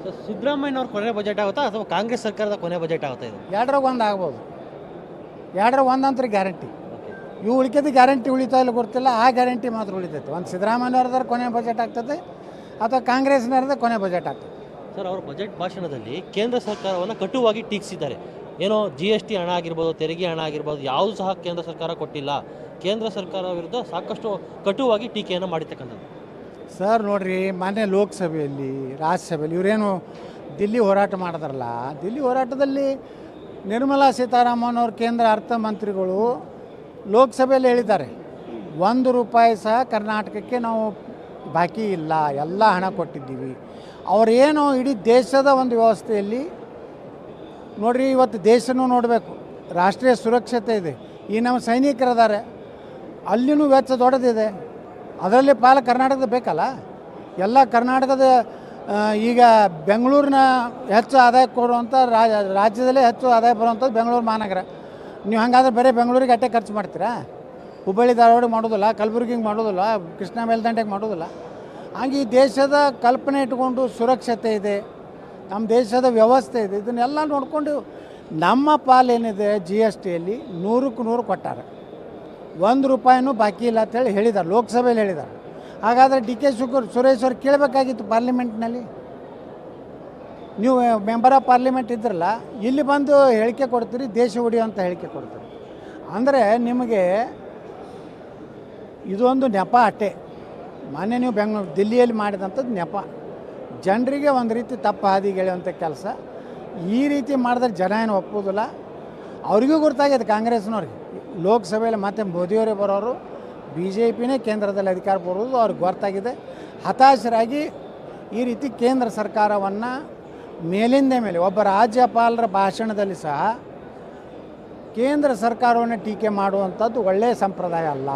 So ಸಿದ್ದರಾಮಯ್ಯನವ್ರ ಕೊನೆ budget ಆಗುತ್ತಾ ಅಥವಾ ಕಾಂಗ್ರೆಸ್ ಸರ್ಕಾರದ ಕೊನೆ ಬಜೆಟ್ ಆಗುತ್ತಾ ಇದು? ಎರಡರಾಗ ಒಂದು ಆಗ್ಬೋದು. ಎರಡರಾಗ ಒಂದಂತ್ರ ಗ್ಯಾರಂಟಿ. ಇವು ಉಳಿಕೆದು ಗ್ಯಾರಂಟಿ ಉಳಿತಾ ಇಲ್ಲ ಗೊತ್ತಿಲ್ಲ, ಆ ಗ್ಯಾರಂಟಿ ಮಾತ್ರ ಉಳಿತೈತೆ. ಒಂದು ಸಿದ್ದರಾಮಯ್ಯವ್ರದಾರ ಕೊನೆ ಬಜೆಟ್ ಆಗ್ತದೆ ಅಥವಾ ಕಾಂಗ್ರೆಸ್ನವ್ರದ್ದು ಕೊನೆ ಬಜೆಟ್ ಆಗ್ತದೆ. ಸರ್, ಅವರ ಬಜೆಟ್ ಭಾಷಣದಲ್ಲಿ ಕೇಂದ್ರ ಸರ್ಕಾರವನ್ನು ಕಟುವಾಗಿ ಟೀಕಿಸಿದ್ದಾರೆ. ಏನೋ GST ಹಣ ಆಗಿರ್ಬೋದು, ತೆರಿಗೆ ಹಣ ಆಗಿರ್ಬೋದು, ಯಾವುದು ಸಹ ಕೇಂದ್ರ ಸರ್ಕಾರ ಕೊಟ್ಟಿಲ್ಲ. ಕೇಂದ್ರ ಸರ್ಕಾರ ವಿರುದ್ಧ ಸಾಕಷ್ಟು ಕಟುವಾಗಿ ಟೀಕೆಯನ್ನು ಮಾಡಿರ್ತಕ್ಕಂಥದ್ದು. ಸರ್ ನೋಡ್ರಿ, ಮೊನ್ನೆ ಲೋಕಸಭೆಯಲ್ಲಿ ರಾಜ್ಯಸಭೆಯಲ್ಲಿ ಇವರೇನು ದಿಲ್ಲಿ ಹೋರಾಟ ಮಾಡಿದ್ರಲ್ಲ, ದಿಲ್ಲಿ ಹೋರಾಟದಲ್ಲಿ ನಿರ್ಮಲಾ ಸೀತಾರಾಮನ್ ಅವ್ರ ಕೇಂದ್ರ ಅರ್ಥಮಂತ್ರಿಗಳು ಲೋಕಸಭೆಯಲ್ಲಿ ಹೇಳಿದ್ದಾರೆ, ₹1 ಸಹ ಕರ್ನಾಟಕಕ್ಕೆ ನಾವು ಬಾಕಿ ಇಲ್ಲ, ಎಲ್ಲ ಹಣ ಕೊಟ್ಟಿದ್ದೀವಿ. ಅವರೇನು ಇಡೀ ದೇಶದ ಒಂದು ವ್ಯವಸ್ಥೆಯಲ್ಲಿ ನೋಡ್ರಿ, ಇವತ್ತು ದೇಶನೂ ನೋಡಬೇಕು, ರಾಷ್ಟ್ರೀಯ ಸುರಕ್ಷತೆ ಇದೆ. ಈ ನಮ್ಮ ಸೈನಿಕರಿದ್ದಾರೆ, ಅಲ್ಲಿನೂ ವೆಚ್ಚ ದೊಡ್ಡದಿದೆ. ಅದರಲ್ಲಿ ಪಾಲು ಕರ್ನಾಟಕದ ಬೇಕಲ್ಲ. ಎಲ್ಲ ಕರ್ನಾಟಕದ ಈಗ ಬೆಂಗಳೂರಿನ ಹೆಚ್ಚು ಆದಾಯ ಕೊಡುವಂಥ ರಾಜ್ಯದಲ್ಲೇ ಹೆಚ್ಚು ಆದಾಯ ಬರುವಂಥದ್ದು ಬೆಂಗಳೂರು ಮಹಾನಗರ. ನೀವು ಹಾಗಾದ್ರೆ ಬರೀ ಬೆಂಗಳೂರಿಗೆ ಅಟ್ಟೆ ಖರ್ಚು ಮಾಡ್ತೀರಾ? ಹುಬ್ಬಳ್ಳಿ ಧಾರವಾಡಿಗೆ ಮಾಡೋದಿಲ್ಲ, ಕಲಬುರಗಿಗೆ ಮಾಡೋದಿಲ್ಲ, ಕೃಷ್ಣ ಮೇಲ್ದಂಡೆಗೆ ಮಾಡೋದಿಲ್ಲ. ಹಾಗೆ ಈ ದೇಶದ ಕಲ್ಪನೆ ಇಟ್ಕೊಂಡು ಸುರಕ್ಷತೆ ಇದೆ, ನಮ್ಮ ದೇಶದ ವ್ಯವಸ್ಥೆ ಇದೆ. ಇದನ್ನೆಲ್ಲ ನೋಡಿಕೊಂಡು ನಮ್ಮ ಪಾಲೇನಿದೆ GSTಯಲ್ಲಿ 100ಕ್ಕೆ 100 ಕೊಟ್ಟಾರೆ. ₹1 ಬಾಕಿ ಇಲ್ಲ ಅಂತೇಳಿ ಹೇಳಿದ್ದಾರೆ, ಲೋಕಸಭೆಯಲ್ಲಿ ಹೇಳಿದ್ದಾರೆ. ಹಾಗಾದರೆ DK ಸುರೇಶ್ ಅವ್ರು ಕೇಳಬೇಕಾಗಿತ್ತು ಪಾರ್ಲಿಮೆಂಟ್ನಲ್ಲಿ. ನೀವು ಮೆಂಬರ್ ಆಫ್ ಪಾರ್ಲಿಮೆಂಟ್ ಇದ್ರಲ್ಲ, ಇಲ್ಲಿ ಬಂದು ಹೇಳಿಕೆ ಕೊಡ್ತೀರಿ, ದೇಶ ಉಳಿಯುವಂಥ ಹೇಳಿಕೆ ಕೊಡ್ತೀರಿ. ಅಂದರೆ ನಿಮಗೆ ಇದೊಂದು ನೆಪ ಅಟ್ಟೆ. ಮೊನ್ನೆ ನೀವು ದಿಲ್ಲಿಯಲ್ಲಿ ಮಾಡಿದಂಥದ್ದು ನೆಪ. ಜನರಿಗೆ ಒಂದು ರೀತಿ ತಪ್ಪು ಹಾದಿಗೆ ಎಳೆಯುವಂಥ ಕೆಲಸ. ಈ ರೀತಿ ಮಾಡಿದ್ರೆ ಜನ ಏನು ಒಪ್ಪೋದಿಲ್ಲ. ಅವ್ರಿಗೂ ಗೊತ್ತಾಗಿದೆ, ಕಾಂಗ್ರೆಸ್ನವ್ರಿಗೆ. ಲೋಕಸಭೆಯಲ್ಲಿ ಮತ್ತೆ ಮೋದಿಯವರೇ ಬರೋರು, BJPನೇ ಕೇಂದ್ರದಲ್ಲಿ ಅಧಿಕಾರ ಬರೋದು ಅವ್ರಿಗೆ ಗೊತ್ತಾಗಿದೆ. ಹತಾಶರಾಗಿ ಈ ರೀತಿ ಕೇಂದ್ರ ಸರ್ಕಾರವನ್ನು ಮೇಲಿಂದ ಮೇಲೆ ಒಬ್ಬ ರಾಜ್ಯಪಾಲರ ಭಾಷಣದಲ್ಲಿ ಸಹ ಕೇಂದ್ರ ಸರ್ಕಾರವನ್ನು ಟೀಕೆ ಮಾಡುವಂಥದ್ದು ಒಳ್ಳೆಯ ಸಂಪ್ರದಾಯ ಅಲ್ಲ.